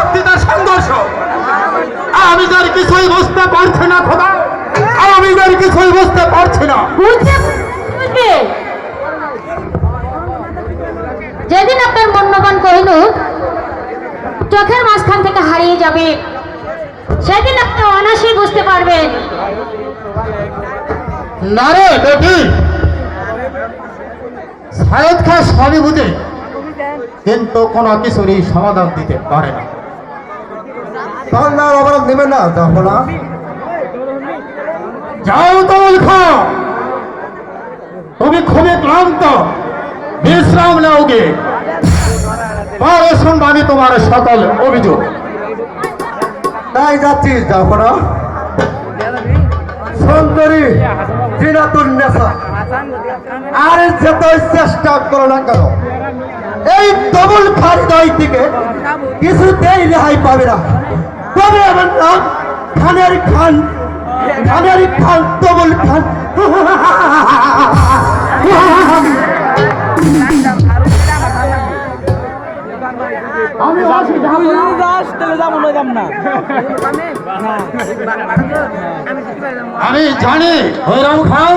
শক্তিতে সংঘর্ষ। আমি যার কিছুই বুঝতে পারছি না খোদা, আমি যার কিছুই বুঝতে পারছি না। যেদিন আপনার মূল্যবান কোহিনূর চোখের মাঝখান থেকে হারিয়ে যাবে, সেদিন আপনি অনায়াসেই বুঝতে পারবেন। না রে বেটি, সায়দ খা সবই বুঝে, কিন্তু কোনো কিছুরই সমাধান দিতে পারে না। বাংলার অপরাধ নেবেন না তখন যাও তবুল খা, তুমি খুবই ক্লান্ত, বিশ্রাম নাওগে। পরে শুনবো আমি তোমার সকল অভিযোগ। তাই যাচ্ছিস জাফরা? সুন্দরী জিনাতুন নেশা, আর যতই চেষ্টা করো না কেন, এই তবুল খার হৃদয় থেকে কিছুতেই রেহাই পাবে না। তবে আমার নাম খানের খান, খানের খান তবুল খান। আমি আমি জানি হৈরাম খাও